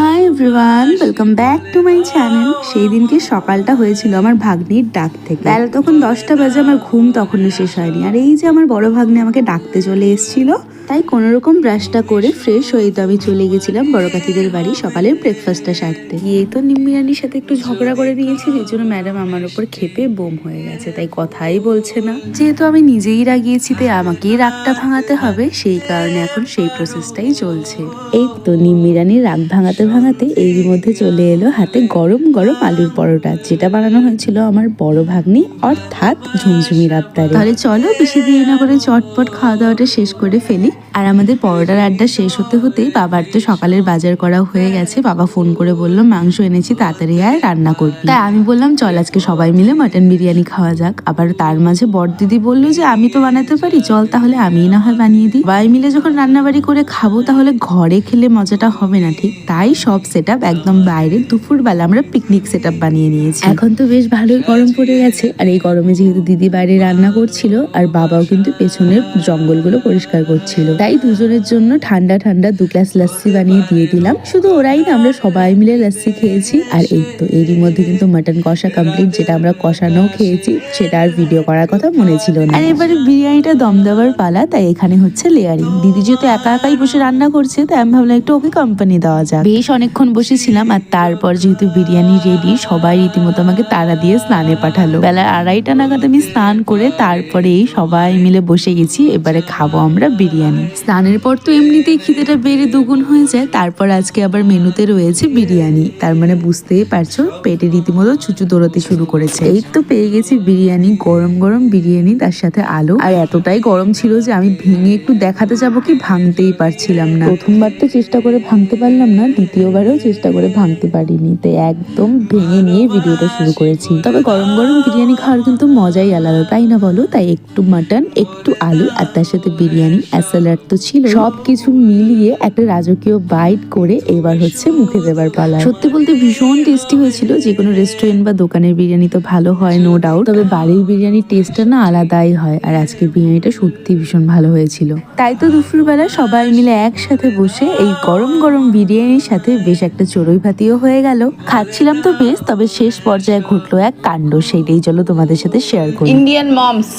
Hi everyone, welcome back to my channel. সেই দিনকে সকালটা হয়েছিল আমার ভাগ্নির ডাক থেকে। বেলা তখন 10টা বাজে, আমার ঘুম তখনও শেষ হয়নি। আর এই যে আমার বড় ভাগ্নি আমাকে ডাকতে চলে এসেছিল, তাই কোনোরকম ব্রাশটা করে ফ্রেশ হয়ে তো আমি চলে গেছিলাম বড় কাকিদের বাড়ি সকালের ব্রেকফাস্টটা সারতে। গিয়ে তো নিম্মি রানীর সাথে একটু ঝগড়া করে নিয়েছি, যে জন্য ম্যাডাম আমার উপর ক্ষেপে বোম হয়ে গেছে, তাই কথাই বলছে না। যেহেতু আমি নিজেই রাগিয়েছি, তাই আমাকেই রাগটা ভাঙাতে হবে, সেই কারণে এখন সেই প্রসেসটাই চলছে। এই তো নিম্মি রানীর রাগ ভাঙাতে ভাঙাতে এরই মধ্যে চলে এলো হাতে গরম গরম আলুর পরোটা, যেটা বানানো হয়েছিল আমার বড় ভাগ্নি অর্থাৎ ঝুমঝুমির আবদারে। তাহলে চলো বেশি দেরি না করে চটপট খাওয়া দাওয়াটা শেষ করে ফেলি। আর আমাদের পরোটার আড্ডা শেষ হতে হতেই বাবার তো সকালের বাজার করা হয়ে গেছে। বাবা ফোন করে বললো মাংস এনেছি, তাড়াতাড়ি আয় রান্না করবি। তাই আমি বললাম চল আজকে সবাই মিলে মাটন বিরিয়ানি খাওয়া যাক। আবার তার মাঝে বড় দিদি বললো যে আমি তো বানাতে পারি, চল তাহলে আমিই না হয় বানিয়ে দিই। সবাই মিলে যখন রান্নাবাড়ি করে খাবো তাহলে ঘরে খেলে মজাটা হবে না ঠিক, তাই সব সেটআপ একদম বাইরে দুপুরবেলা আমরা পিকনিক সেটআপ বানিয়ে নিয়েছি। এখন তো বেশ ভালোই গরম পড়ে গেছে, আর এই গরমে যেহেতু দিদি বাইরে রান্না করছিল আর বাবাও কিন্তু পেছনের জঙ্গলগুলো পরিষ্কার করছিল, তাই দুজনের জন্য ঠান্ডা ঠান্ডা 2 গ্লাস লাস্সি বানিয়ে দিয়ে দিলাম। শুধু ওরাই না, আমরা সবাই মিলে লাস্সি খেয়েছি। আর এই তো এরই মধ্যে কিন্তু মাটন কষা কমপ্লিট, যেটা আমরা কষানো খেয়েছি, সেটা আর ভিডিও করার কথা মনে ছিল না। আর এবারে বিরিয়ানিটা দম দেওয়ার পালা, তাই এখানে হচ্ছে লেয়ারিং। দিদি যেহেতু একা একাই বসে রান্না করছে, তাই আমি ভাবলাম একটু ওকে কোম্পানি দেওয়া যাক। বেশ অনেকক্ষণ বসেছিলাম, আর তারপর যেহেতু বিরিয়ানি রেডি, সবাই রীতিমতো আমাকে তাড়া দিয়ে স্নানে পাঠালো। বেলা 2:30 নাগাদ আমি স্নান করে তারপরেই সবাই মিলে বসে গেছি। এবারে খাবো আমরা বিরিয়ানি। স্নানের পর তো এমনিতেই খিদেটা বেড়ে দুগুণ হয়ে যায়, তারপর আজকে আবার মেনুতে রয়েছে বিরিয়ানি। তার মানে বুঝতেই পারছো পেটে রীতিমতো চুচু দৌড়াতে শুরু করেছে। এই তো পেয়ে গেছি বিরিয়ানি, গরম গরম বিরিয়ানি, তার সাথে আলু। আর এতটাই গরম ছিল যে আমি ভেঙে একটু দেখাতে যাবো কি ভাঙতেই পারছিলাম না। প্রথমবার তো চেষ্টা করে ভাঙতে পারলাম না, দ্বিতীয়বারেও চেষ্টা করে ভাঙতে পারিনি, তাই একদম ভেঙে নিয়ে ভিডিওটা শুরু করেছি। তবে গরম গরম বিরিয়ানি খাওয়ার কিন্তু মজাই আলাদা, তাই না বলো? তাই একটু মাটন, একটু আলু, আর তার সাথে বিরিয়ানি, আর স্যালাড তো ছিল। সবকিছু মিলিয়ে একটা রাজকীয় বাইট করে এবার হচ্ছে মুখে দেবার পালা। সত্যি বলতে ভীষণ টেস্টি হয়েছিল। যে কোনো রেস্টুরেন্ট বা দোকানের বিরিয়ানি তো ভালো হয়, নো ডাউট, তবে বাড়ির বিরিয়ানির টেস্টটা না আলাদাই হয়। আর আজকের বিরিয়ানিটা সত্যি ভীষণ ভালো হয়েছিল। তাই তো দুপুরবেলা সবাই মিলে একসাথে বসে এই গরম গরম বিরিয়ানির সাথে বেশ একটা চড়ুই ভাতিও হয়ে গেল। খাচ্ছিলাম তো বেশ, তবে শেষ পর্যায়ে ঘটলো এক কাণ্ড, সেইটাই চলো তোমাদের সাথে শেয়ার করি। ইন্ডিয়ান মমস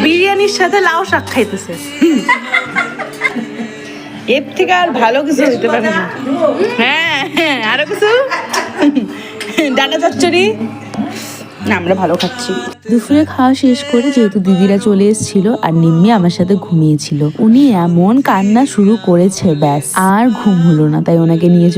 বিরিয়ানির সাথে লাউ শাক খাইতেছে। এর থেকে আর ভালো কিছু হইতে পারে না। হ্যাঁ হ্যাঁ, আরো কিছু ডাটা চচ্চড়ি না, আমরা ভালো খাচ্ছি। দুপুরে খাওয়া শেষ করে যেহেতু দিদিরা চলে এসেছিল আর নিম্মি আমার সাথে ঘুমিয়েছিল, উনি এমন কান্না শুরু করেছে, ব্যাস আর ঘুম হলো না, তাই ওনাকে নিয়ে